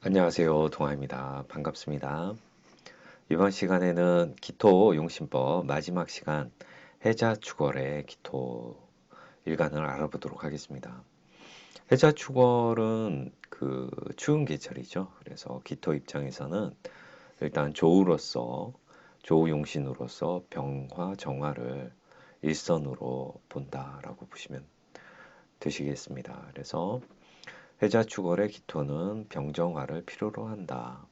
안녕하세요. 동아입니다. 반갑습니다. 이번 시간에는 기토 용신법 마지막 시간 해자축월의 기토 일간을 알아보도록 하겠습니다. 해자축월은 그 추운 계절이죠. 그래서 기토 입장에서는 일단 조우로서 조우용신으로서 병화 정화를 일선으로 본다라고 보시면 되시겠습니다. 그래서 해자축월의 기토는 병정화를 필요로 한다.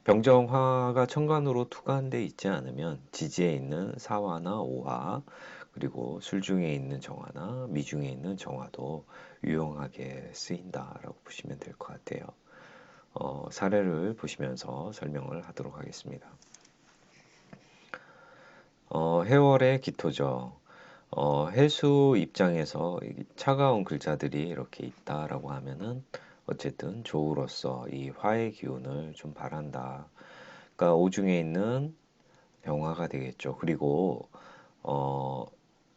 병정화가 천간으로 투관돼 있지 않으면 지지에 있는 사화나 오화 그리고 술중에 있는 정화나 미중에 있는 정화도 유용하게 쓰인다라고 보시면 될 것 같아요. 사례를 보시면서 설명을 하도록 하겠습니다. 해월의 기토죠. 해수 입장에서 차가운 글자들이 이렇게 있다라고 하면은 어쨌든 조우로서 이 화의 기운을 좀 바란다. 그러니까 오중에 있는 병화가 되겠죠. 그리고 어,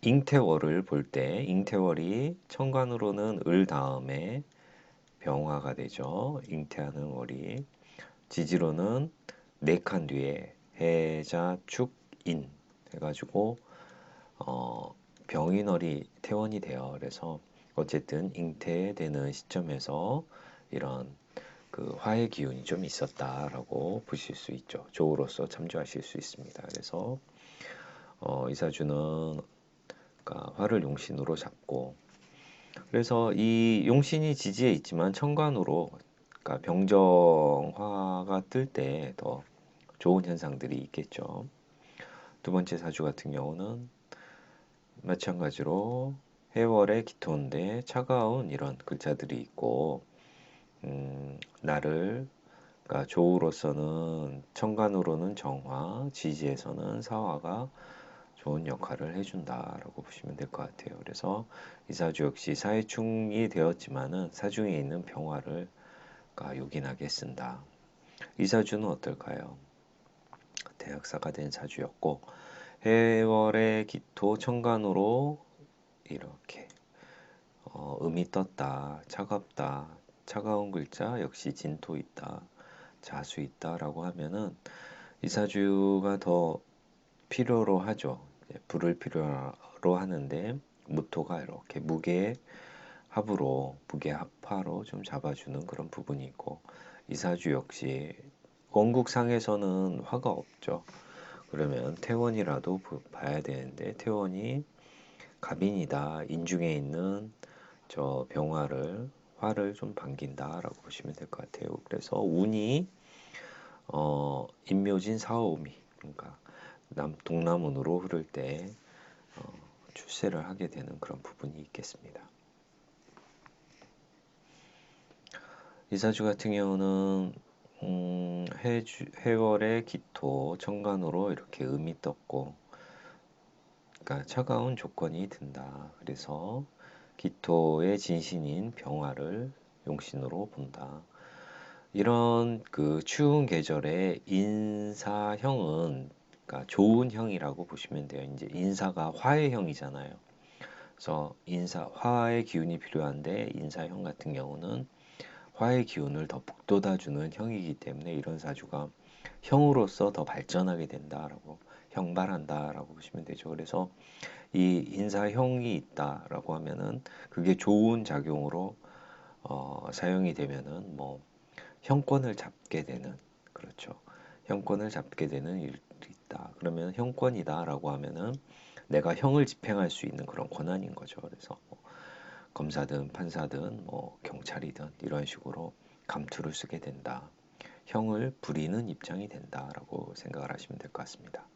잉태월을 볼 때 잉태월이 천간으로는 을 다음에 병화가 되죠. 잉태하는 월이 지지로는 네 칸 뒤에 해자 축인 해가지고 어, 병인월이 태원이 돼요. 그래서 어쨌든 잉태되는 시점에서 이런 그 화의 기운이 좀 있었다라고 보실 수 있죠. 조우로서 참조하실 수 있습니다. 그래서 이사주는 그러니까 화를 용신으로 잡고 그래서 이 용신이 지지에 있지만 천간으로 그러니까 병정화가 뜰 때 더 좋은 현상들이 있겠죠. 두 번째 사주 같은 경우는 마찬가지로 해월의 기토인데 차가운 이런 글자들이 있고 나를 그러니까 조우로서는 천간으로는 정화, 지지에서는 사화가 좋은 역할을 해준다라고 보시면 될 것 같아요. 그래서 이 사주 역시 사해충이 되었지만은 사중에 있는 병화를 그러니까 요긴하게 쓴다. 이 사주는 어떨까요? 대학사가 된 사주였고 해월의 기토 천간으로 이렇게 음이 떴다, 차갑다, 차가운 글자 역시 진토 있다, 자수 있다라고 하면은 이사주가 더 필요로 하죠. 불을 필요로 하는데 무토가 이렇게 무게 합으로 무게 합화로 좀 잡아주는 그런 부분이 있고 이사주 역시 원국상에서는 화가 없죠. 그러면 태원이라도 봐야 되는데 태원이 갑인이다. 인중에 있는 저 병화를 화를 좀 반긴다라고 보시면 될 것 같아요. 그래서 운이 인묘진 사오미 그러니까 동남운으로 흐를 때 출세를 하게 되는 그런 부분이 있겠습니다. 이사주 같은 경우는 해월의 기토 천간으로 이렇게 음이 떴고 그러니까 차가운 조건이 든다. 그래서 기토의 진신인 병화를 용신으로 본다. 이런 그 추운 계절에 인사형은 그러니까 좋은 형이라고 보시면 돼요. 이제 인사가 화의 형이잖아요. 그래서 인사 화의 기운이 필요한데 인사형 같은 경우는 화의 기운을 더 북돋아주는 형이기 때문에 이런 사주가 형으로서 더 발전하게 된다라고 형발한다라고 보시면 되죠. 그래서 이 인사형이 있다라고 하면은 그게 좋은 작용으로 사용이 되면은 뭐 형권을 잡게 되는 그렇죠. 형권을 잡게 되는 일이 있다. 그러면 형권이다라고 하면은 내가 형을 집행할 수 있는 그런 권한인 거죠. 그래서 뭐 검사든 판사든 뭐 경찰이든 이런 식으로 감투를 쓰게 된다. 형을 부리는 입장이 된다라고 생각을 하시면 될 것 같습니다.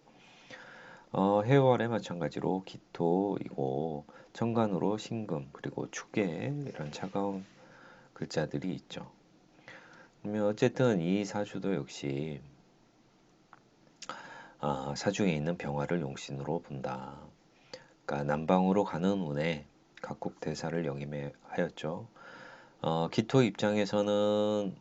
해월에 마찬가지로 기토이고 천간으로 신금 그리고 축계 이런 차가운 글자들이 있죠. 그러면 어쨌든 이 사주도 역시 사중에 있는 병화를 용신으로 본다. 그러니까 남방으로 가는 운에 각국 대사를 영임하였죠. 기토 입장에서는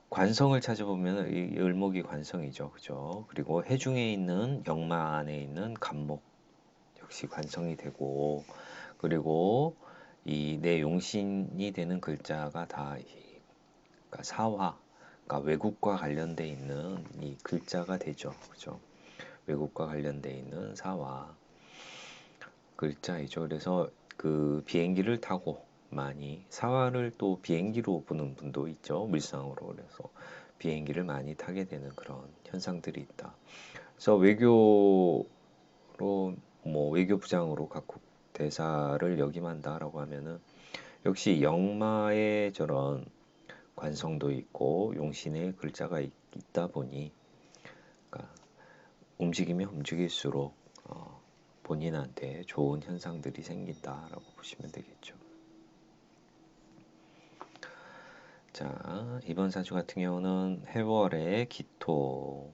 관성을 찾아보면 이 을목이 관성이죠, 그죠? 그리고 해중에 있는 역마 안에 있는 간목 역시 관성이 되고 그리고 이 내 용신이 되는 글자가 다 그러니까 사화, 그러니까 외국과 관련돼 있는 이 글자가 되죠. 그죠? 외국과 관련돼 있는 사화 글자이죠. 그래서 그 비행기를 타고 많이 사화를 또 비행기로 보는 분도 있죠. 물상으로. 그래서 비행기를 많이 타게 되는 그런 현상들이 있다. 그래서 외교로 뭐 외교부장으로 각국 대사를 역임한다라고 하면은 역시 영마의 저런 관성도 있고 용신의 글자가 있다 보니 그러니까 움직이면 움직일수록 본인한테 좋은 현상들이 생긴다라고 보시면 되겠죠. 자, 이번 사주 같은 경우는 해월에 기토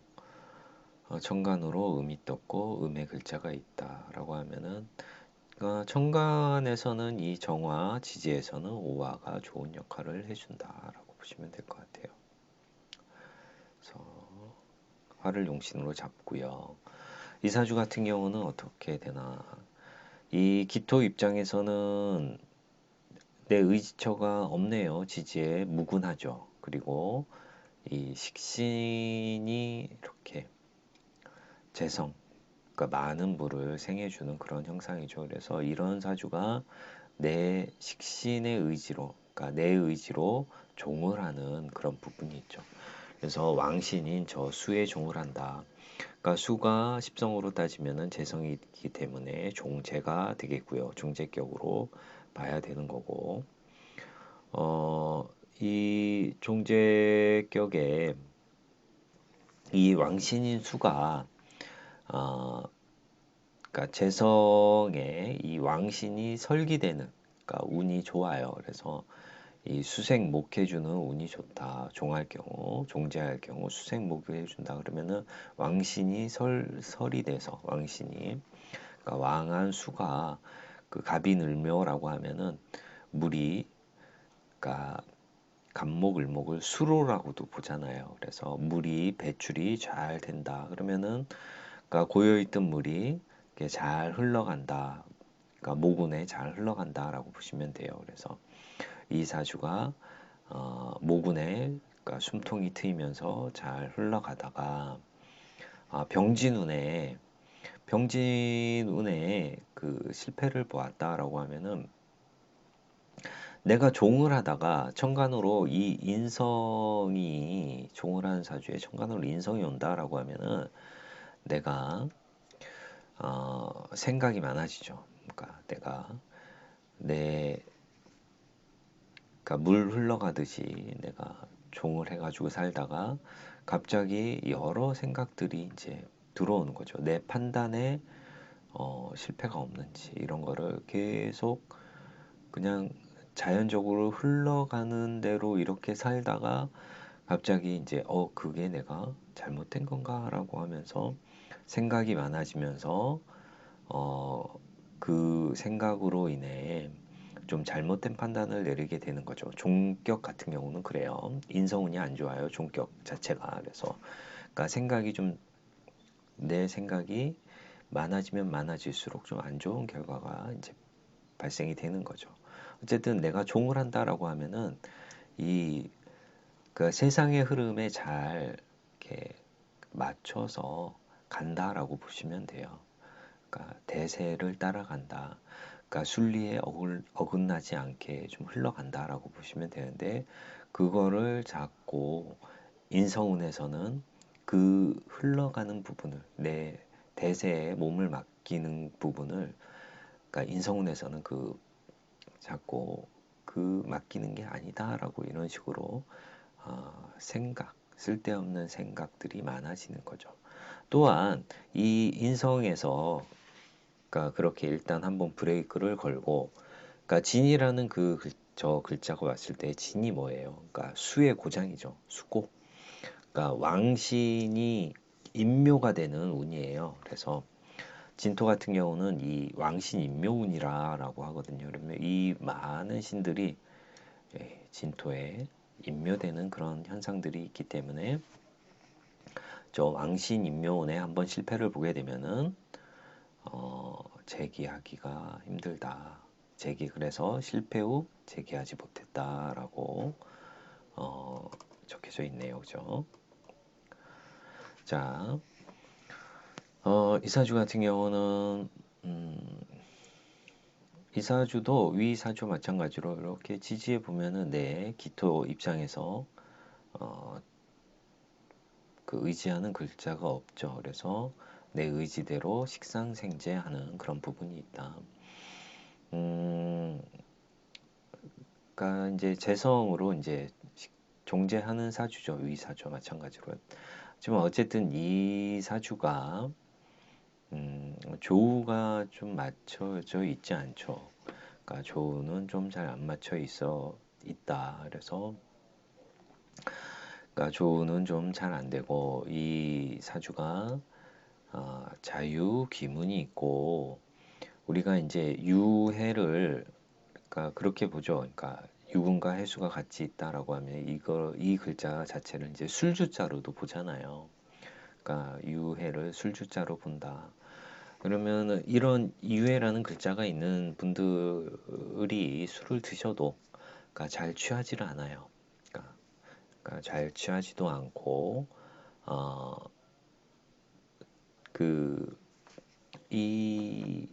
천간으로 음이 떴고 음의 글자가 있다라고 하면은 천간에서는 이 정화, 지지에서는 오화가 좋은 역할을 해준다라고 보시면 될 것 같아요. 그래서 화를 용신으로 잡고요. 이 사주 같은 경우는 어떻게 되나? 이 기토 입장에서는 내 의지처가 없네요. 지지에 무군하죠. 그리고 이 식신이 이렇게 재성, 그러니까 많은 부를 생해주는 그런 형상이죠. 그래서 이런 사주가 내 식신의 의지로, 그러니까 내 의지로 종을 하는 그런 부분이 있죠. 그래서 왕신인 저 수에 종을 한다. 그러니까 수가 십성으로 따지면은 재성이기 때문에 종재가 되겠고요. 종재격으로 봐야 되는 거고, 이 종재격에 이 왕신인 수가 어, 그러니까 재성에 이 왕신이 설기되는, 그러니까 운이 좋아요. 그래서 이 수생목 해주는 운이 좋다. 종할 경우, 종재할 경우 수생목을 해준다. 그러면은 왕신이 설이 돼서 왕신이, 그러니까 왕한 수가 그 갑인을묘라고 하면은 물이, 그러니까 갑목을목을 수로라고도 보잖아요. 그래서 물이 배출이 잘 된다. 그러면은 그러니까 고여있던 물이 이렇게 잘 흘러간다. 그러니까 모군에 잘 흘러간다라고 보시면 돼요. 그래서 이 사주가 모군에 그러니까 숨통이 트이면서 잘 흘러가다가 병진운에 그 실패를 보았다라고 하면은 내가 종을 하다가 천간으로 이 인성이 종을 하는 사주에 천간으로 인성이 온다라고 하면은 내가 생각이 많아지죠. 그러니까 내가 내 그러니까 물 흘러가듯이 내가 종을 해가지고 살다가 갑자기 여러 생각들이 이제 들어오는 거죠. 내 판단에 실패가 없는지 이런 거를 계속 그냥 자연적으로 흘러가는 대로 이렇게 살다가 갑자기 이제 그게 내가 잘못된 건가라고 하면서 생각이 많아지면서 그 생각으로 인해 좀 잘못된 판단을 내리게 되는 거죠. 종격 같은 경우는 그래요. 인성운이 안 좋아요. 종격 자체가. 그래서 그러니까 생각이 좀 내 생각이 많아지면 많아질수록 좀 안 좋은 결과가 이제 발생이 되는 거죠. 어쨌든 내가 종을 한다라고 하면은 이 그 세상의 흐름에 잘 이렇게 맞춰서 간다라고 보시면 돼요. 그러니까 대세를 따라간다. 그러니까 순리에 어긋나지 않게 좀 흘러간다라고 보시면 되는데 그거를 잡고 인성운에서는 그 흘러가는 부분을 내 대세에 몸을 맡기는 부분을 그러니까 인성운에서는 그 자꾸 그 맡기는 게 아니다라고 이런 식으로 쓸데없는 생각들이 많아지는 거죠. 또한 이 인성에서 그러니까 그렇게 일단 한번 브레이크를 걸고 그러니까 진이라는 저 글자가 왔을 때 진이 뭐예요? 그러니까 수의 고장이죠. 수고. 그러니까 왕신이 인묘가 되는 운이에요. 그래서 진토 같은 경우는 이 왕신 인묘운이라고 하거든요. 그러면 이 많은 신들이 진토에 인묘되는 그런 현상들이 있기 때문에 저 왕신 인묘운에 한번 실패를 보게 되면은 재기하기가 힘들다. 그래서 실패 후 재기하지 못했다라고 적혀져 있네요. 그죠? 자, 이사주 같은 경우는 이사주도 위사주 마찬가지로 이렇게 지지해 보면은 내 기토 입장에서 그 의지하는 글자가 없죠. 그래서 내 의지대로 식상생재하는 그런 부분이 있다. 그러니까 이제 재성으로 이제 종재하는 사주죠. 위사주 마찬가지로. 하지만 어쨌든 이 사주가 조우가 좀 맞춰져 있지 않죠. 그러니까 조우는 좀 잘 안 맞춰 있다. 그래서 그러니까 조우는 좀 잘 안 되고 이 사주가 자유 기문이 있고 우리가 이제 유해를 그러니까 그렇게 보죠. 그러니까 유군과 해수가 같이 있다라고 하면 이 글자 자체를 이제 술주자로도 보잖아요. 그러니까 유해를 술주자로 본다. 그러면 이런 유해라는 글자가 있는 분들이 술을 드셔도 그러니까 잘 취하지를 않아요. 그러니까 잘 취하지도 않고 어, 그 이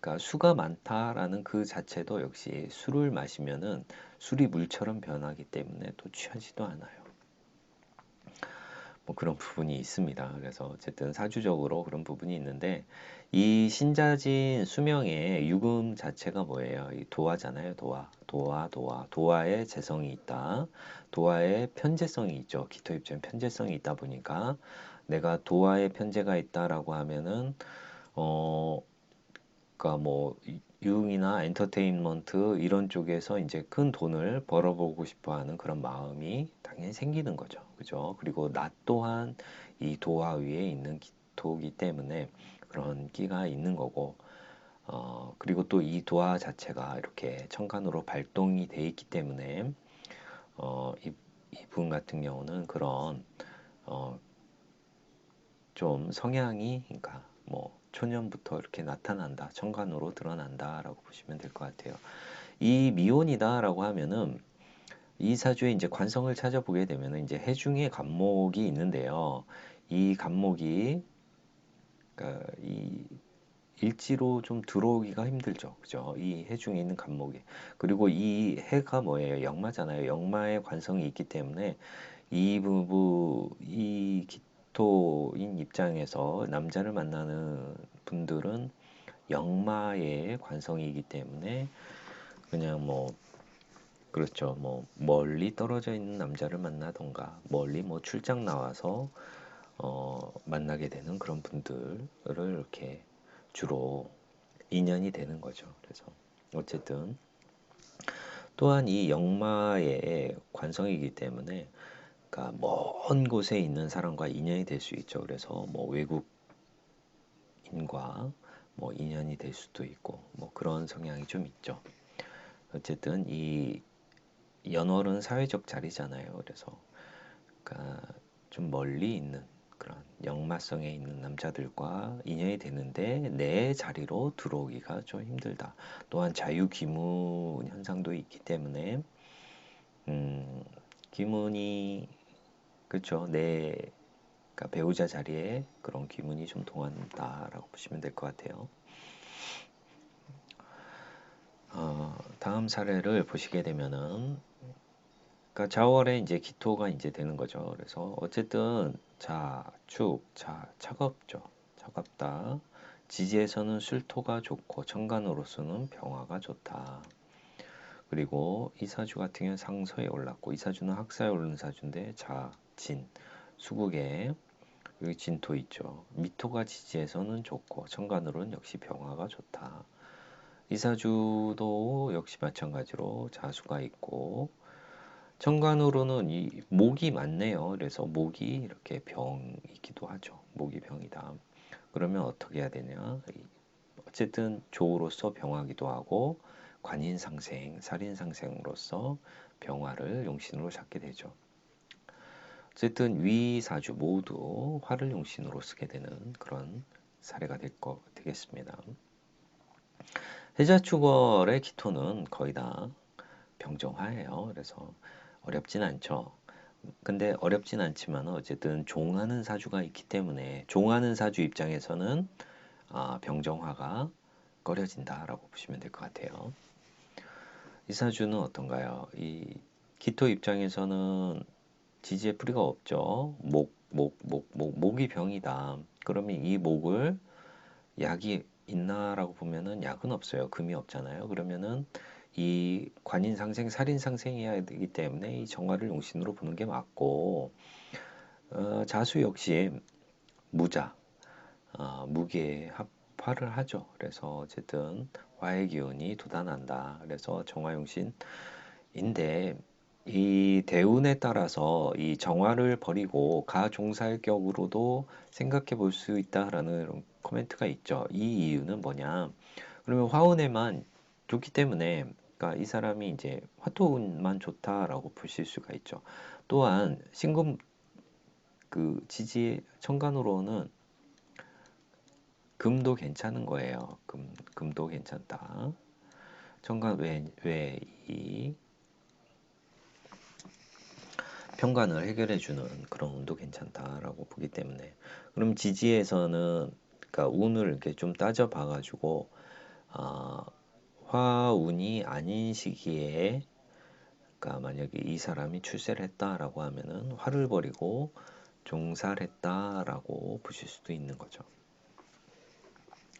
그러니까 수가 많다라는 그 자체도 역시 술을 마시면은 술이 물처럼 변하기 때문에 또 취하지도 않아요. 뭐 그런 부분이 있습니다. 그래서 어쨌든 사주적으로 그런 부분이 있는데 이 신자진 수명의 유금 자체가 뭐예요? 이 도화잖아요. 도화의 재성이 있다. 도화의 편재성이 있죠. 기토 입장 편재성이 있다 보니까 내가 도화의 편재가 있다라고 하면은 어 그러니까 뭐 유흥이나 엔터테인먼트 이런 쪽에서 이제 큰 돈을 벌어보고 싶어 하는 그런 마음이 당연히 생기는 거죠. 그죠? 그리고 나 또한 이 도화 위에 있는 기토기 때문에 그런 끼가 있는 거고, 그리고 또 이 도화 자체가 이렇게 천간으로 발동이 돼 있기 때문에, 이분 같은 경우는 그런, 어, 좀 성향이 그러니까 뭐 초년부터 이렇게 나타난다, 천간으로 드러난다라고 보시면 될 것 같아요. 이 미혼이다라고 하면은 이 사주에 이제 관성을 찾아보게 되면은 이제 해중의 간목이 있는데요. 이 간목이 그러니까 이 일지로 좀 들어오기가 힘들죠. 그죠? 이 해중에 있는 간목이. 그리고 이 해가 뭐예요? 역마잖아요. 역마의 관성이 있기 때문에 이 기토인 입장에서 남자를 만나는 분들은 역마의 관성이기 때문에 그냥 뭐 그렇죠. 뭐 멀리 떨어져 있는 남자를 만나던가 멀리 뭐 출장 나와서 만나게 되는 그런 분들을 이렇게 주로 인연이 되는 거죠. 그래서 어쨌든 또한 이 역마의 관성이기 때문에 그러니까 먼 곳에 있는 사람과 인연이 될 수 있죠. 그래서 뭐 외국인과 뭐 인연이 될 수도 있고 뭐 그런 성향이 좀 있죠. 어쨌든 이 연월은 사회적 자리잖아요. 그래서 그러니까 좀 멀리 있는 그런 역마성에 있는 남자들과 인연이 되는데 내 자리로 들어오기가 좀 힘들다. 또한 자유기문 현상도 있기 때문에 기문이 그렇죠. 내 그러니까 배우자 자리에 그런 기문이 좀 동한다라고 보시면 될 것 같아요. 다음 사례를 보시게 되면은 그러니까 자월에 이제 기토가 이제 되는 거죠. 그래서 어쨌든 차갑죠. 차갑다. 지지에서는 술토가 좋고 천간으로서는 병화가 좋다. 그리고 이 사주 같은 경우는 상서에 올랐고 이 사주는 학사에 오르는 사주인데 진, 수국에 여기 진토 있죠. 미토가 지지에서는 좋고 천간으로는 역시 병화가 좋다. 이 사주도 역시 마찬가지로 자수가 있고 천간으로는 이 목이 많네요. 그래서 목이 이렇게 병이기도 하죠. 목이 병이다. 그러면 어떻게 해야 되냐? 어쨌든 조로서 병화기도 하고 관인상생, 살인상생으로서 병화를 용신으로 잡게 되죠. 어쨌든 위사주 모두 화를 용신으로 쓰게 되는 그런 사례가 되겠습니다. 해자축월의 기토는 거의 다 병정화예요. 그래서 어렵진 않죠. 근데 어렵진 않지만 어쨌든 종하는 사주가 있기 때문에 종하는 사주 입장에서는 병정화가 꺼려진다라고 보시면 될 것 같아요. 이 사주는 어떤가요? 이 기토 입장에서는 지지의 뿌리가 없죠. 목이 병이다. 그러면 이 목을 약이 있나라고 보면은 약은 없어요. 금이 없잖아요. 그러면은 이 관인상생, 살인상생이어야 되기 때문에 이 정화를 용신으로 보는 게 맞고, 자수 역시 무자, 무게에 합화를 하죠. 그래서 어쨌든 화의 기운이 돋아난다. 그래서 정화용신인데 이 대운에 따라서 이 정화를 버리고 가종살격으로도 생각해 볼 수 있다라는 코멘트가 있죠. 이 이유는 뭐냐? 그러면 화운에만 좋기 때문에, 그러니까 이 사람이 이제 화토운만 좋다라고 보실 수가 있죠. 또한 신금 그 지지 천간으로는 금도 괜찮은 거예요. 금도 괜찮다. 천간 외이 편관을 해결해주는 그런 운도 괜찮다라고 보기 때문에, 그럼 지지에서는 그러니까 운을 이렇게 좀 따져봐가지고 아, 화운이 아닌 시기에, 그러니까 만약에 이 사람이 출세를 했다라고 하면은 화를 버리고 종살했다라고 보실 수도 있는 거죠.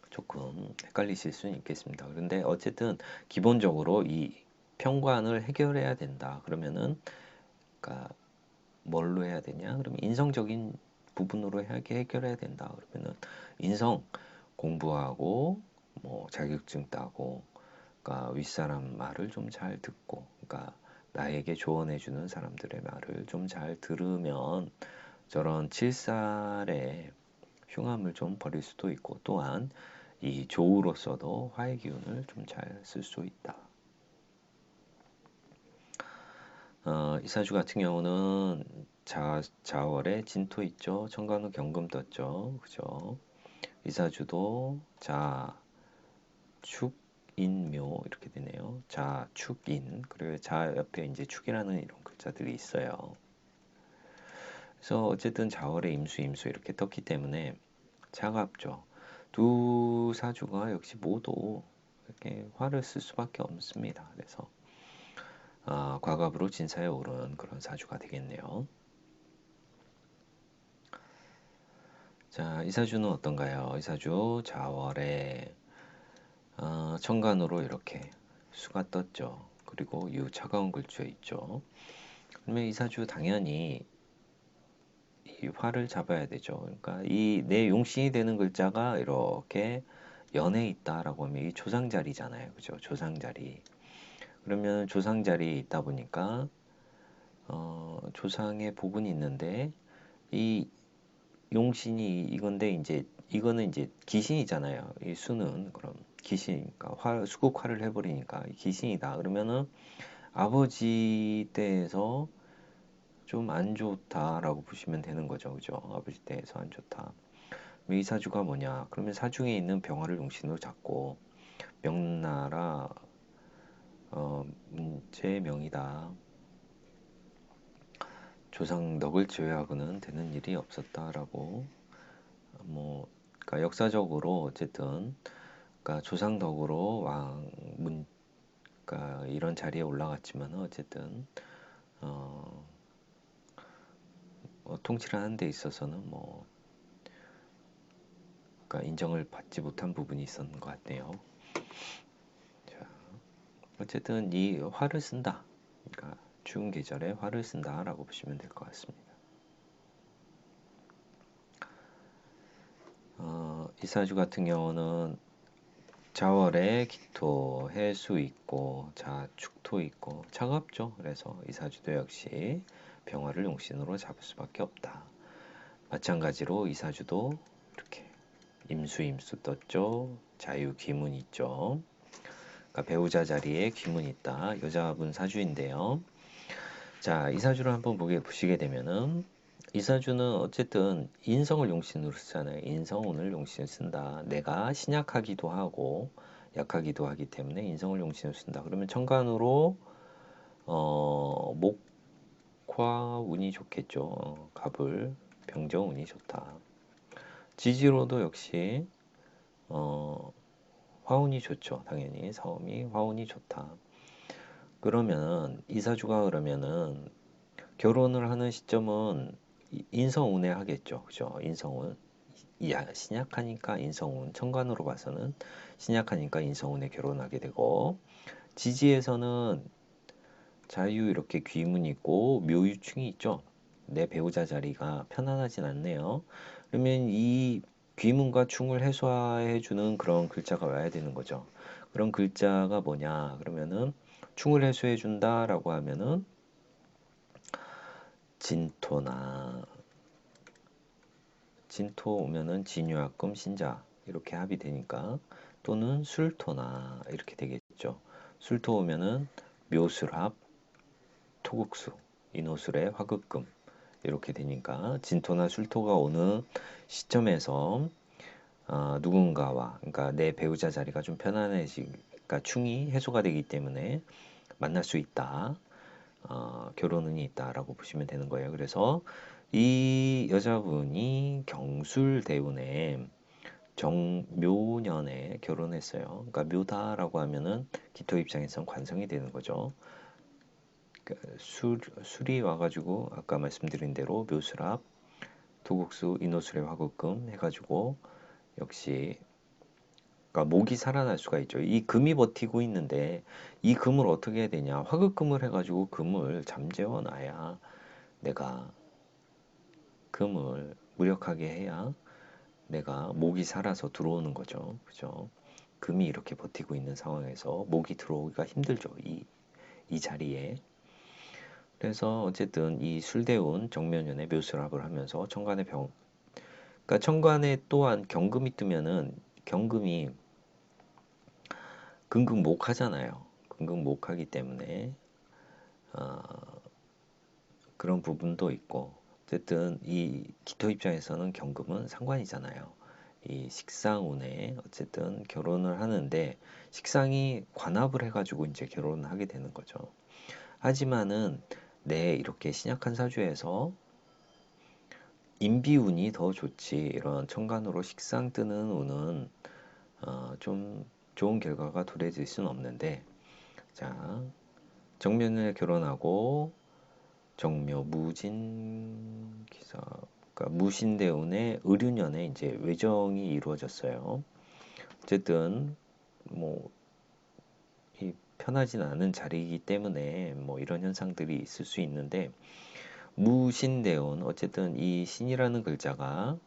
조금 헷갈리실 수는 있겠습니다. 그런데 어쨌든 기본적으로 이 편관을 해결해야 된다. 그러면은 그러니까 뭘로 해야 되냐? 그러면 인성적인 부분으로 해결해야 된다. 그러면은 인성 공부하고 뭐 자격증 따고, 그러니까 윗사람 말을 좀 잘 듣고, 그러니까 나에게 조언해주는 사람들의 말을 좀 잘 들으면 저런 칠살의 흉함을 좀 버릴 수도 있고, 또한 이 조우로서도 화의 기운을 좀 잘 쓸 수 있다. 이 사주 같은 경우는 자월에 진토 있죠. 천간후 경금 떴죠. 그죠? 이 사주도 자축인묘 이렇게 되네요. 자축인, 그리고 자 옆에 이제 축이라는 이런 글자들이 있어요. 그래서 어쨌든 자월에 임수 이렇게 떴기 때문에 차갑죠. 두 사주가 역시 모두 이렇게 화를 쓸 수밖에 없습니다. 그래서 과갑으로 진사에 오른 그런 사주가 되겠네요. 자, 이 사주는 어떤가요? 이 사주 자월에 천간으로 이렇게 수가 떴죠. 그리고 유 차가운 글자에 있죠. 그러면 이 사주 당연히 이 화를 잡아야 되죠. 그러니까 이 내 용신이 되는 글자가 이렇게 연에 있다라고 하면 이 조상자리잖아요. 그죠? 조상자리. 그러면 조상자리에 있다 보니까 조상의 복은 있는데 이 용신이 이건데 이제 이거는 이제 기신이잖아요. 이 수는 그럼 기신이니까 수국화를 해버리니까 기신이다. 그러면은 아버지 때에서 좀 안 좋다라고 보시면 되는 거죠. 그죠? 아버지 때에서 안 좋다. 이 사주가 뭐냐? 그러면 사중에 있는 병화를 용신으로 잡고 명나라 문제명이다. 조상 덕을 제외하고는 되는 일이 없었다라고, 뭐 그러니까 역사적으로 어쨌든 그러니까 조상 덕으로 그러니까 이런 자리에 올라갔지만 어쨌든 통치를 하는 데 있어서는 뭐 그러니까 인정을 받지 못한 부분이 있었는 것 같네요. 자, 어쨌든 이 화를 쓴다. 그러니까 추운 계절에 화를 쓴다라고 보시면 될 것 같습니다. 이사주 같은 경우는 자월에 기토, 해수 있고 자축토 있고 차갑죠. 그래서 이사주도 역시 병화를 용신으로 잡을 수밖에 없다. 마찬가지로 이사주도 이렇게 임수 떴죠. 자유 귀문 있죠. 그러니까 배우자 자리에 귀문 있다. 여자분 사주인데요. 자, 이사주를 한번 보시게 되면은 이사주는 어쨌든 인성을 용신으로 쓰잖아요. 인성운을 용신을 쓴다. 내가 신약하기도 하고 약하기도 하기 때문에 인성을 용신으로 쓴다. 그러면 천간으로 목화 운이 좋겠죠. 갑을 병정 운이 좋다. 지지로도 역시 화운이 좋죠. 당연히 사음이 화운이 좋다. 그러면 이사주가 그러면은 결혼을 하는 시점은 인성운에 하겠죠. 그죠? 인성운. 신약하니까 인성운. 천간으로 봐서는 신약하니까 인성운에 결혼하게 되고, 지지에서는 자유 이렇게 귀문 있고 묘유충이 있죠. 내 배우자 자리가 편안하진 않네요. 그러면 이 귀문과 충을 해소해주는 그런 글자가 와야 되는 거죠. 그런 글자가 뭐냐? 그러면은 충을 해소해준다라고 하면은 진토나 진토 오면은 진유합금 신자 이렇게 합이 되니까 또는 술토나 이렇게 되겠죠. 술토 오면은 묘술합 토국수 인호술의 화극금 이렇게 되니까 진토나 술토가 오는 시점에서 누군가와 그러니까 내 배우자 자리가 좀 편안해지니까 충이 해소가 되기 때문에 만날 수 있다. 결혼운이 있다라고 보시면 되는 거예요. 그래서 이 여자분이 경술대운에 정묘년에 결혼했어요. 그러니까 묘다라고 하면은 기토 입장에선 관성이 되는 거죠. 그러니까 술이 와가지고 아까 말씀드린 대로 묘술합, 도국수, 인호술의 화국금 해가지고 역시 그러니까 목이 살아날 수가 있죠. 이 금이 버티고 있는데 이 금을 어떻게 해야 되냐? 화극금을 해가지고 금을 잠재워 놔야 내가 금을 무력하게 해야 내가 목이 살아서 들어오는 거죠. 그죠? 금이 이렇게 버티고 있는 상황에서 목이 들어오기가 힘들죠. 이 자리에. 그래서 어쨌든 이 술대운 정묘년에 묘술합을 하면서 천간의 그러니까 천간에 또한 경금이 뜨면은 경금이 금극목하잖아요. 금극목하기 때문에 어, 그런 부분도 있고 어쨌든 이 기토 입장에서는 경금은 상관이잖아요. 이 식상운에 어쨌든 결혼을 하는데 식상이 관합을 해가지고 이제 결혼을 하게 되는 거죠. 하지만은 내 이렇게 신약한 사주에서 인비운이 더 좋지 이런 천간으로 식상 뜨는 운은 좀 좋은 결과가 도래질 수는 없는데 자 정묘년에 결혼하고 정묘 무진 기사 그러니까 무신대운의 을유년에 이제 외정이 이루어졌어요. 어쨌든 뭐 이 편하진 않은 자리이기 때문에 뭐 이런 현상들이 있을 수 있는데 무신대운 어쨌든 이 신이라는 글자가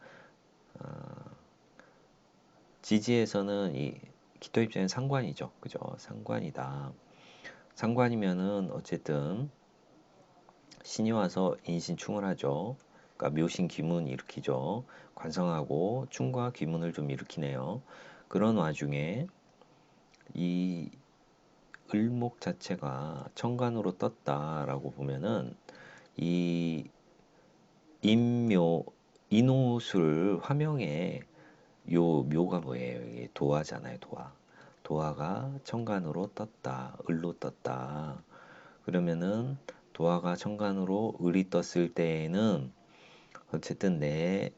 지지에서는 이 기토 입장엔 상관이죠. 그죠? 상관이다. 상관이면은 어쨌든 신이 와서 인신충을 하죠. 그러니까 묘신 기문 일으키죠. 관성하고 충과 기문을 좀 일으키네요. 그런 와중에 이 을목 자체가 천간으로 떴다라고 보면은 이 인묘 인호술 화명에 요 묘가 뭐예요? 이게 도화잖아요, 도화. 도화가 천간으로 떴다, 을로 떴다. 그러면은 도화가 천간으로 을이 떴을 때에는 어쨌든 내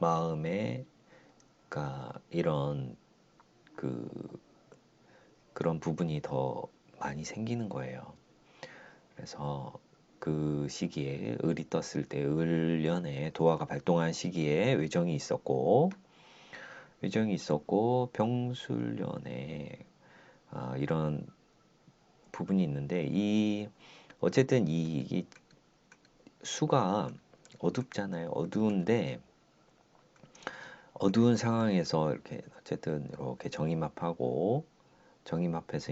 마음에 그러니까 이런 그 그런 부분이 더 많이 생기는 거예요. 그래서 그 시기에 을이 떴을 때 을년에 도화가 발동한 시기에 외정이 있었고 병술년에 이런 부분이 있는데 이 어쨌든 이 수가 어둡잖아요. 어두운데 어두운 상황에서 이렇게 어쨌든 이렇게 정임합해서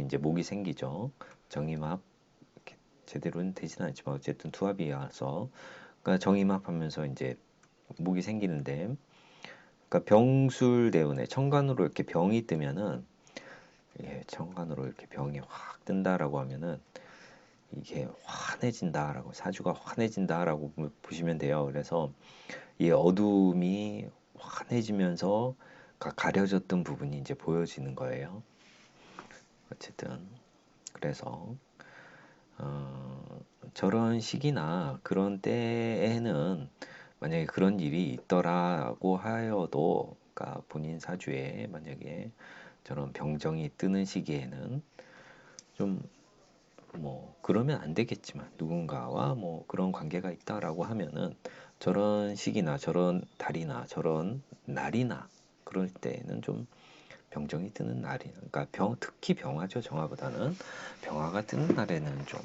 이제 목이 생기죠. 정임합 이렇게 제대로는 되진 않지만 어쨌든 투합이 와서 그러니까 정임합하면서 이제 목이 생기는데 그러니까 병술대운에 천간으로 이렇게 병이 뜨면은 천간으로 이렇게 병이 확 뜬다라고 하면은 이게 환해진다라고 사주가 환해진다라고 보시면 돼요. 그래서 이 어둠이 환해지면서 가려졌던 부분이 이제 보여지는 거예요. 어쨌든. 그래서 저런 시기나 그런 때에는 만약에 그런 일이 있더라고 하여도, 그러니까 본인 사주에 만약에 저런 병정이 뜨는 시기에는 좀 뭐 그러면 안 되겠지만, 누군가와 뭐 그런 관계가 있다라고 하면은 저런 시기나 저런 달이나 저런 날이나 그럴 때는 좀 병정이 뜨는 날이, 그러니까 특히 병화죠. 정화보다는 병화가 뜨는 날에는 좀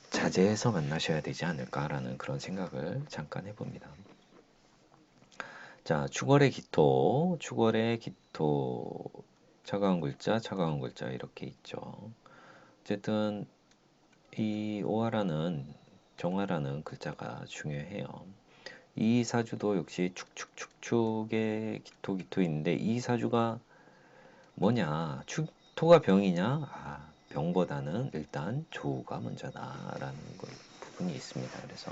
자제해서 만나셔야 되지 않을까라는 그런 생각을 잠깐 해봅니다. 자, 축월의 기토, 차가운 글자 이렇게 있죠. 어쨌든 이 오화라는 정화라는 글자가 중요해요. 이 사주도 역시 축축축축의 기토인데, 이 사주가 뭐냐? 토가 병이냐? 병보다는 일단 조가 먼저다라는 부분이 있습니다. 그래서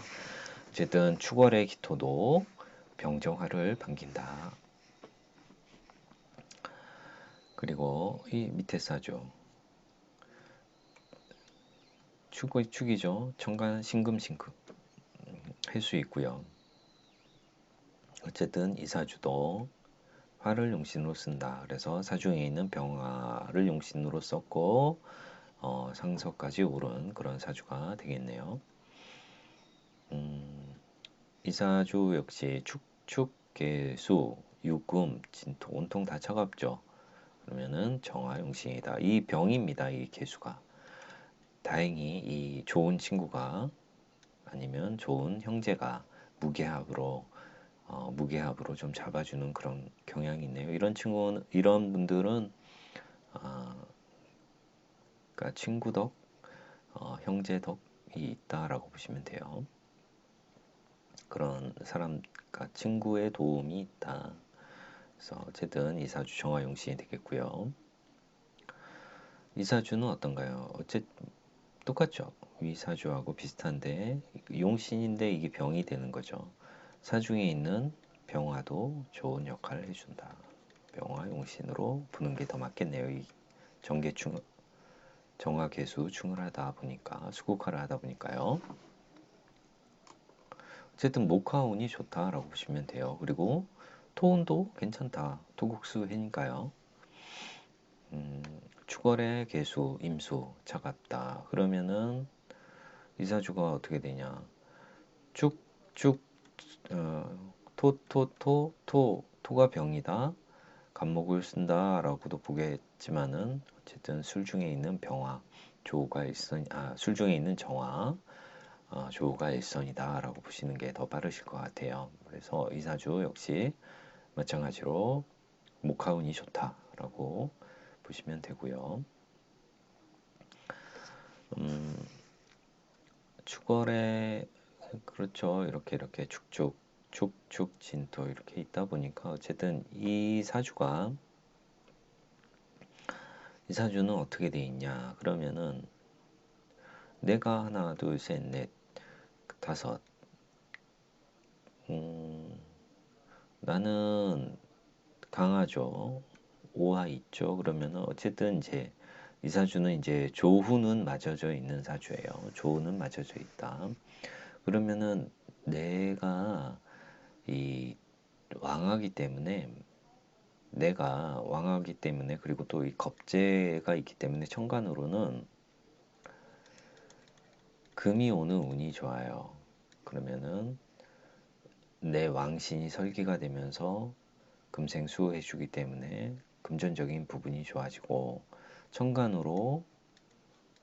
어쨌든 축월의 기토도 병정화를 반긴다. 그리고 이 밑에 사주 축이죠. 천간 신금 할 수 있고요. 어쨌든 이 사주도 화를 용신으로 쓴다. 그래서 사주에 있는 병화를 용신으로 썼고 상서까지 오른 그런 사주가 되겠네요. 이 사주 역시 축축계수 유금 진토 온통 다 차갑죠. 그러면은 정화 용신이다. 이 병입니다. 이 계수가. 다행히 이 좋은 친구가 아니면 좋은 형제가 무게합으로 좀 잡아주는 그런 경향이 있네요. 이런 분들은 그러니까 친구 덕, 형제 덕이 있다라고 보시면 돼요. 그런 사람, 그러니까 친구의 도움이 있다. 그래서 어쨌든 이사주 정화용신이 되겠고요. 이사주는 어떤가요? 똑같죠. 위사주하고 비슷한데 용신인데 이게 병이 되는 거죠. 사중에 있는 병화도 좋은 역할을 해준다. 병화 용신으로 보는 게 더 맞겠네요. 이 정화계수 충을하다 보니까, 수국화를 하다 보니까요. 어쨌든 목화운이 좋다라고 보시면 돼요. 그리고 토운도 괜찮다. 토국수 해니까요. 축월의 개수, 임수, 차갑다. 그러면은 이사주가 어떻게 되냐? 축축 토가 병이다. 간목을 쓴다라고도 보겠지만은 어쨌든 술 중에 있는 병화, 술 중에 있는 정화, 조가 일선이다라고 보시는 게 더 빠르실 것 같아요. 그래서 이사주 역시 마찬가지로 목화운이 좋다라고 보시면 되고요. 축월에 그렇죠. 이렇게 축축 진토 이렇게 있다 보니까 어쨌든 이 사주는 어떻게 돼 있냐? 그러면은 내가 하나, 둘, 셋, 넷, 다섯. 나는 강하죠. 오화 있죠. 그러면은 어쨌든 이제 이 사주는 이제 조후는 맞아져 있는 사주예요. 조후는 맞아져 있다. 그러면은 내가 이 왕하기 때문에 그리고 또 이 겁재가 있기 때문에 천간으로는 금이 오는 운이 좋아요. 그러면은 내 왕신이 설기가 되면서 금생수 해주기 때문에 금전적인 부분이 좋아지고, 천간으로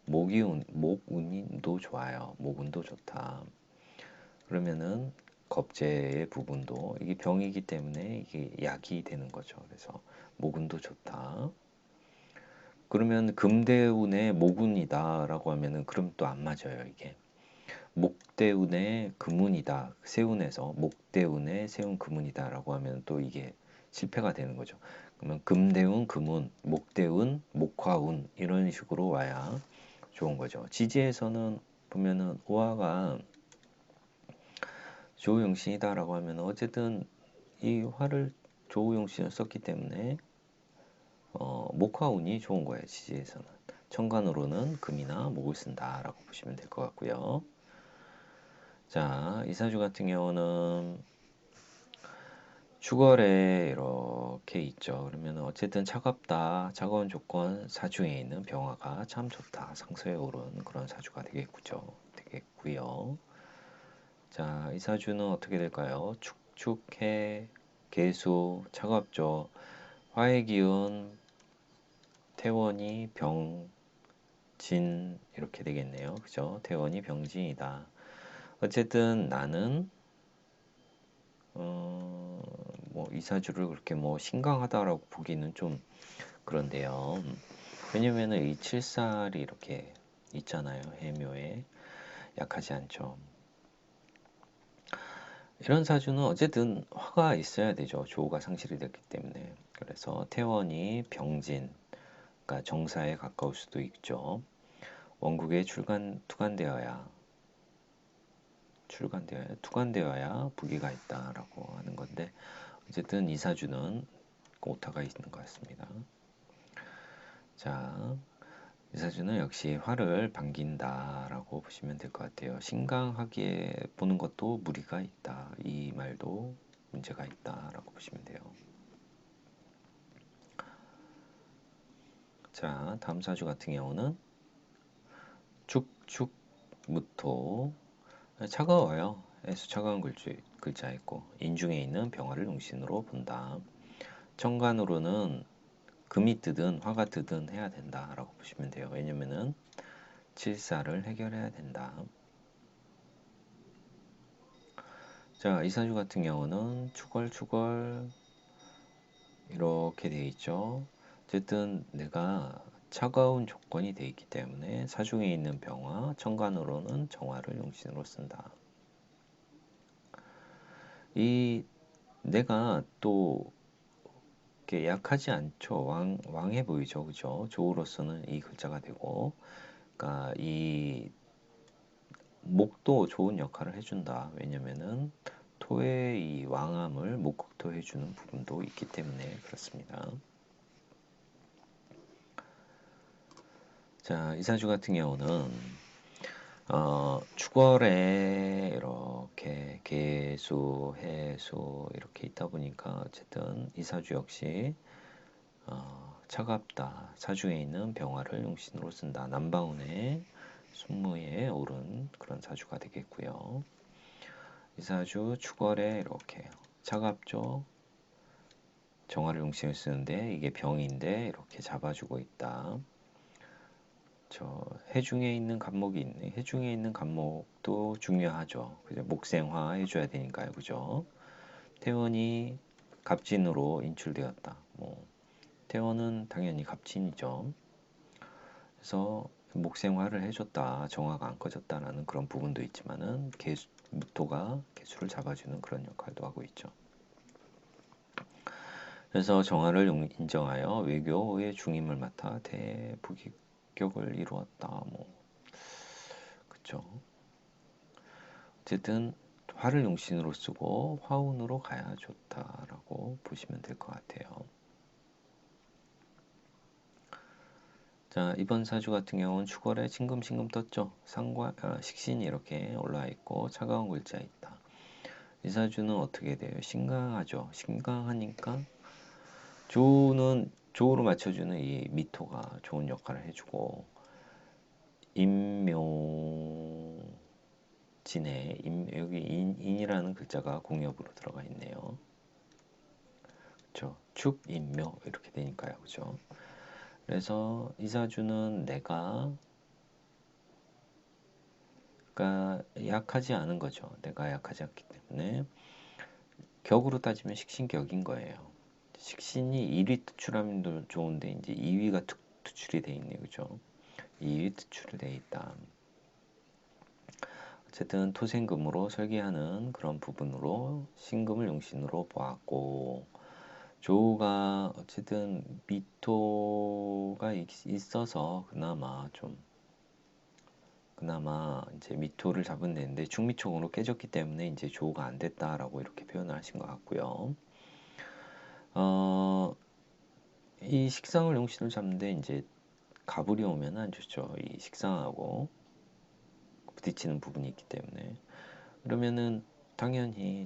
목운도 좋아요. 목운도 좋다. 그러면은 겁재의 부분도, 이게 병이기 때문에 이게 약이 되는 거죠. 그래서 목운도 좋다. 그러면 금대운의 목운이다라고 하면은 그럼 또 안 맞아요. 이게 목대운의 금운이다. 세운에서 목대운의 세운 금운이다라고 하면 또 이게 실패가 되는 거죠. 그러면 금대운 금운, 목대운 목화운 이런 식으로 와야 좋은 거죠. 지지에서는 보면은 오화가 조우용신이다라고 하면 어쨌든 이 화를 조우용신을 썼기 때문에 목화운이 좋은 거예요. 지지에서는. 천간으로는 금이나 목을 쓴다라고 보시면 될 것 같고요. 자, 이사주 같은 경우는 축월에 이렇게 있죠. 그러면 어쨌든 차갑다, 차가운 조건, 사주에 있는 병화가 참 좋다. 상서에 오른 그런 사주가 되겠고요. 자, 이 사주는 어떻게 될까요? 축축해, 개수, 차갑죠. 화의 기운, 태원이 병, 진 이렇게 되겠네요. 그죠? 태원이 병진이다. 어쨌든 나는 뭐 이사주를 그렇게 뭐 신강하다라고 보기는 좀 그런데요. 왜냐면은 이 칠살이 이렇게 있잖아요. 해묘에 약하지 않죠. 이런 사주는 어쨌든 화가 있어야 되죠. 조가 상실이 됐기 때문에. 그래서 태원이 병진, 그러니까 정사에 가까울 수도 있죠. 원국에 투관되어야 부기가 있다라고 하는 건데 어쨌든 이 사주는 오타가 있는 것 같습니다. 자, 이 사주는 역시 화를 반긴다라고 보시면 될 것 같아요. 신강하게 보는 것도 무리가 있다. 이 말도 문제가 있다라고 보시면 돼요. 자, 다음 사주 같은 경우는 축축무토 차가워요. 에서 차가운 글자 있고 인중에 있는 병화를 용신으로 본다. 천간으로는 금이 뜨든 화가 뜨든 해야 된다라고 보시면 돼요. 왜냐면은 칠사를 해결해야 된다. 자, 이 사주 같은 경우는 축월 이렇게 되어 있죠. 어쨌든 내가 차가운 조건이 되어 있기 때문에 사중에 있는 병화, 천간으로는 정화를 용신으로 쓴다. 이 내가 또 이렇게 약하지 않죠. 왕해 보이죠. 그죠? 조우로서는 이 글자가 되고, 그러니까 이 목도 좋은 역할을 해준다. 왜냐면은 토의 이 왕함을 목극토해주는 부분도 있기 때문에 그렇습니다. 자, 이사주 같은 경우는 축월에 이렇게 개수, 해수 이렇게 있다 보니까 어쨌든 이사주 역시 차갑다. 사주에 있는 병화를 용신으로 쓴다. 남방운의 순무에 오른 그런 사주가 되겠고요. 이사주 축월에 이렇게 차갑죠. 정화를 용신을 쓰는데 이게 병인데 이렇게 잡아주고 있다. 저 해중에 있는 간목이 있네. 해중에 있는 간목도 중요하죠. 그죠? 목생화 해줘야 되니까요. 그죠? 태원이 갑진으로 인출되었다. 뭐 태원은 당연히 갑진이죠. 그래서 목생화를 해줬다. 정화가 안 꺼졌다라는 그런 부분도 있지만은 무토가 개수를 잡아주는 그런 역할도 하고 있죠. 그래서 정화를 인정하여 외교의 중임을 맡아 대부격을 이루었다. 뭐 그쵸. 어쨌든 화를 용신으로 쓰고 화운으로 가야 좋다라고 보시면 될 것 같아요. 자, 이번 사주 같은 경우는 축월에 싱금싱금 떴죠. 식신이 이렇게 올라와 있고 차가운 글자 있다. 이 사주는 어떻게 돼요? 신강하죠. 신강하니까 조우로 맞춰주는 이 미토가 좋은 역할을 해주고 여기 인이라는 글자가 공엽으로 들어가 있네요. 그렇죠. 축인묘 이렇게 되니까요. 그죠? 그래서 이 사주는 내가 그러니까 약하지 않은 거죠. 내가 약하지 않기 때문에 격으로 따지면 식신격인 거예요. 식신이 1위 투출하면 좋은데 이제 2위가 투출이 돼 있네요. 그죠? 2위 투출이 돼 있다. 어쨌든 토생금으로 설계하는 그런 부분으로 신금을 용신으로 보았고 조우가 어쨌든 미토가 있어서 그나마 이제 미토를 잡은 데인데 중미촉으로 깨졌기 때문에 이제 조우가 안 됐다라고 이렇게 표현을 하신 것 같고요. 이 식상을 용신으로 잡는데 이제 가불이 오면 안 좋죠. 이 식상하고 부딪히는 부분이 있기 때문에. 그러면은 당연히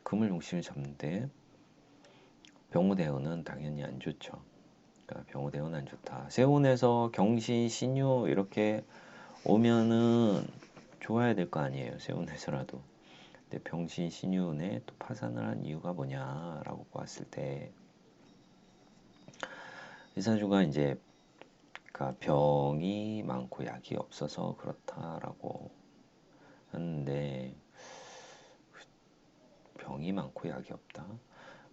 금을 용신을 잡는데 병호대운은 당연히 안 좋죠. 그러니까 병호대운은 안 좋다. 세운에서 경신, 신유 이렇게 오면은 좋아야 될 거 아니에요. 세운에서라도. 근데 병신, 신유운에 또 파산을 한 이유가 뭐냐라고 봤을 때 이 사주가 이제 그러니까 병이 많고 약이 없어서 그렇다라고 하는데 병이 많고 약이 없다.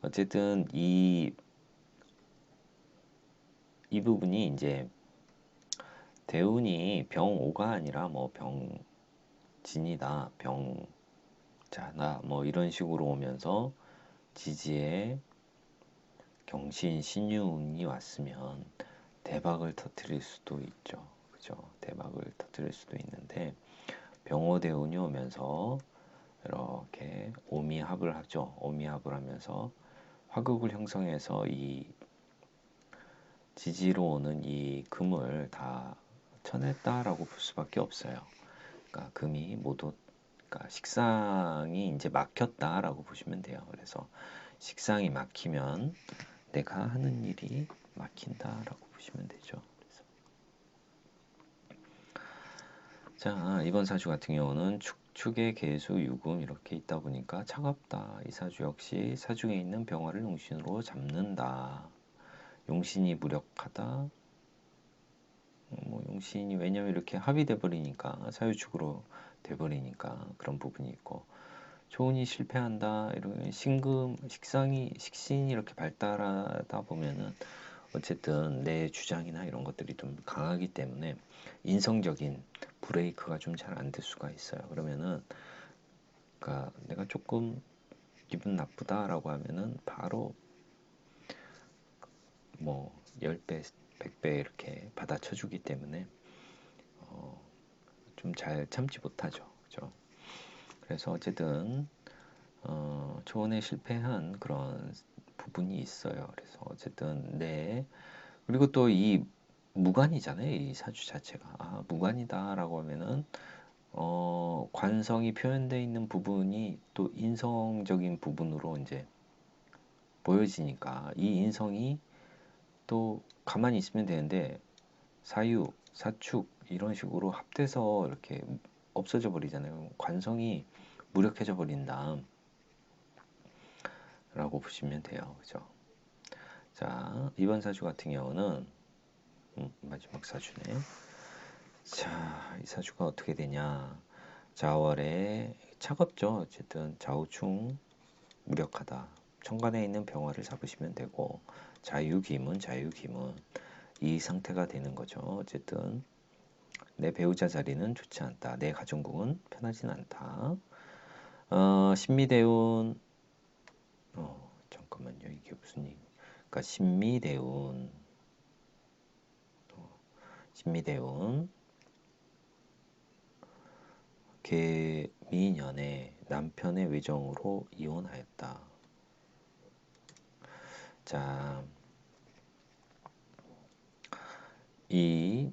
어쨌든 이 부분이 이제 대운이 병오가 아니라 뭐 병진이다, 병자나 뭐 이런 식으로 오면서 지지에 경신, 신유운이 왔으면 대박을 터뜨릴 수도 있죠. 그죠? 대박을 터뜨릴 수도 있는데 병호대운이 오면서 이렇게 오미합을 하죠. 오미합을 하면서 화극을 형성해서 이 지지로 오는 이 금을 다 쳐냈다라고 볼 수밖에 없어요. 그러니까 금이 모두 그러니까 식상이 이제 막혔다라고 보시면 돼요. 그래서 식상이 막히면 내가 하는 일이 막힌다라고 보시면 되죠. 자, 이번 사주 같은 경우는 축축의 개수, 유금 이렇게 있다 보니까 차갑다. 이 사주 역시 사중에 있는 병화를 용신으로 잡는다. 용신이 무력하다. 뭐 용신이 왜냐면 이렇게 합의돼 버리니까 사유축으로 돼 버리니까 그런 부분이 있고 초운이 실패한다. 이런 식신이 이렇게 발달하다 보면은 어쨌든 내 주장이나 이런 것들이 좀 강하기 때문에 인성적인 브레이크가 좀 잘 안 될 수가 있어요. 그러면은 그러니까 내가 조금 기분 나쁘다라고 하면은 바로 뭐 10배, 100배 이렇게 받아쳐 주기 때문에 좀 잘 참지 못하죠. 그죠? 그래서 어쨌든 초원에 실패한 그런 부분이 있어요. 그래서 어쨌든 그리고 또 이 무관이잖아요. 이 사주 자체가 무관이다라고 하면은 관성이 표현되어 있는 부분이 또 인성적인 부분으로 이제 보여지니까 이 인성이 또 가만히 있으면 되는데 사유, 사축 이런 식으로 합돼서 이렇게 없어져 버리잖아요. 관성이 무력해져 버린다 라고 보시면 돼요. 그죠? 자, 이번 사주 같은 경우는 마지막 사주네. 자, 이 사주가 어떻게 되냐? 자월에 차갑죠. 어쨌든 좌우충 무력하다. 천간에 있는 병화를 잡으시면 되고 자유기문 이 상태가 되는 거죠. 어쨌든 내 배우자 자리는 좋지 않다. 내 가정궁은 편하진 않다. 신미대운 잠깐만요. 이게 무슨 얘기? 그러니까 신미대운 개미년에 남편의 외정으로 이혼하였다. 자, 이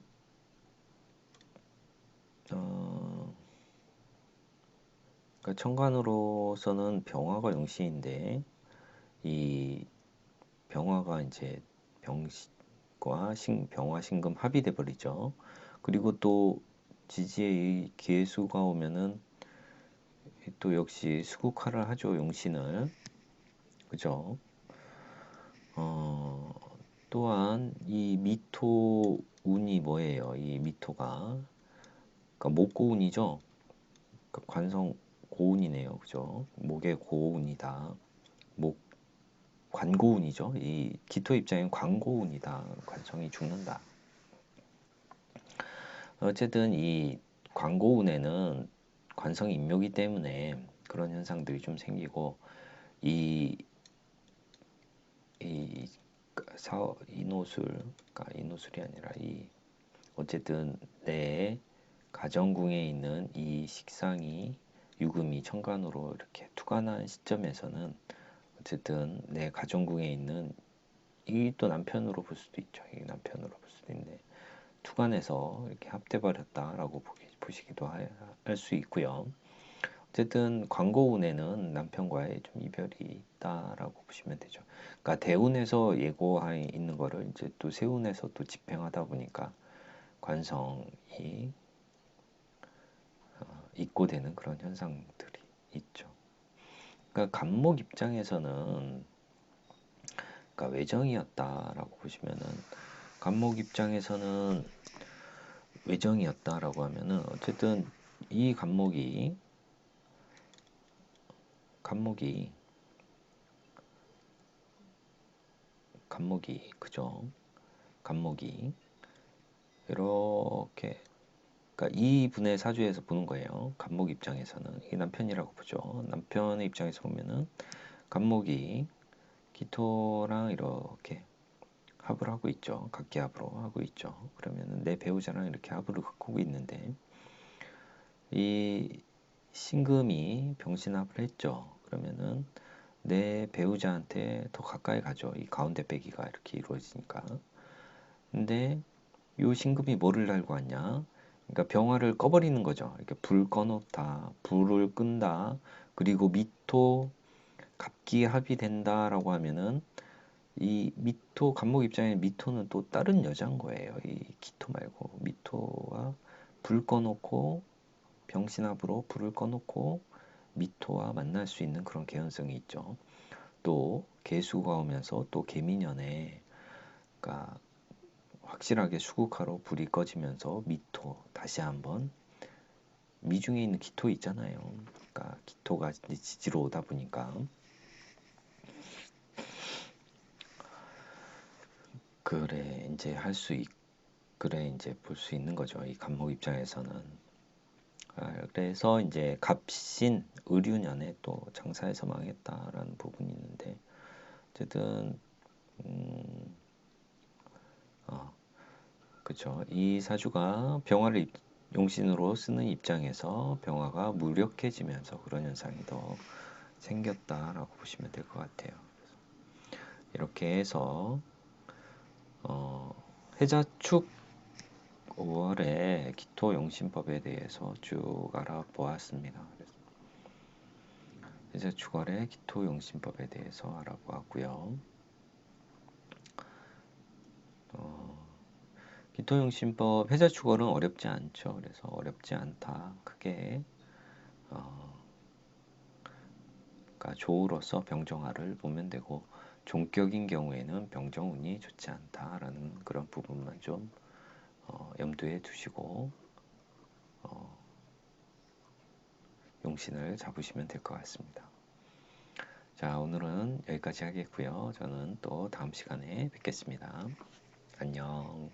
그러니까 천간으로서는 병화가 용신인데 이 병화가 이제 병과 병화 신금 합의돼 버리죠. 그리고 또 지지에 이 기회수가 오면은 또 역시 수국화를 하죠. 용신을. 그죠? 또한 이 미토 운이 뭐예요? 이 미토가 그러니까 목고운이죠. 그러니까 관성 고운이네요. 그죠? 목의 고운이다. 목 관고운이죠. 이 기토 입장엔 관고운이다. 관성이 죽는다. 어쨌든 이 관고운에는 관성이 인묘기 때문에 그런 현상들이 좀 생기고 이, 이 이노술, 그러니까 이노술이 아니라 어쨌든 내 가정궁에 있는 이 식상이 유금이 천간으로 이렇게 투관한 시점에서는 어쨌든 내 가정궁에 있는 이 또 남편으로 볼 수도 있죠. 이 남편으로 볼 수도 있네. 투간에서 이렇게 합돼버렸다라고 보시기도 할 수 있고요. 어쨌든 관고운에는 남편과의 좀 이별이 있다라고 보시면 되죠. 그러니까 대운에서 예고하에 있는 거를 이제 또 세운에서 또 집행하다 보니까 관성이 입고되는 그런 현상들이 있죠. 그러니까 간목 입장에서는 그러니까 외정이었다라고 보시면은 간목 입장에서는 외정이었다라고 하면은 어쨌든 이 간목이 그죠? 간목이 이렇게 그러니까 이 분의 사주에서 보는 거예요. 간목 입장에서는 이 남편이라고 보죠. 남편의 입장에서 보면은 간목이 기토랑 이렇게 합을 하고 있죠. 각기합으로 하고 있죠. 그러면은 내 배우자랑 이렇게 합을 갖고 있는데 이 신금이 병신합을 했죠. 그러면은 내 배우자한테 더 가까이 가죠. 이 가운데 빼기가 이렇게 이루어지니까. 근데 요 신금이 뭐를 달고 왔냐? 그러니까 병화를 꺼버리는 거죠. 이렇게 불 꺼놓다, 불을 끈다, 그리고 미토 갑기합이 된다라고 하면은 이 미토 간목 입장에 미토는 또 다른 여자인 거예요. 이 기토 말고 미토와 불 꺼놓고 병신합으로 불을 꺼놓고 미토와 만날 수 있는 그런 개연성이 있죠. 또 개수가 오면서 또 개미년에 그러니까 확실하게 수국화로 불이 꺼지면서 미토 다시 한번 미중에 있는 기토 있잖아요. 그러니까 기토가 이제 지지로 오다 보니까 그래 이제 그래 이제 볼 수 있는 거죠. 이 간목 입장에서는. 그래서 이제 갑신 의류년에 또 장사에서 망했다라는 부분이 있는데 어쨌든 그쵸. 이 사주가 병화를 용신으로 쓰는 입장에서 병화가 무력해지면서 그런 현상이 더 생겼다라고 보시면 될 것 같아요. 이렇게 해서 해자축 5월의 기토용신법에 대해서 쭉 알아보았습니다. 해자축 5월의 기토용신법에 대해서 알아보았고요. 기토용신법 해자축월은 어렵지 않죠. 그래서 어렵지 않다. 크게 그러니까 조우로서 병정화를 보면 되고 종격인 경우에는 병정운이 좋지 않다라는 그런 부분만 좀 염두에 두시고 용신을 잡으시면 될 것 같습니다. 자, 오늘은 여기까지 하겠고요. 저는 또 다음 시간에 뵙겠습니다. 안녕.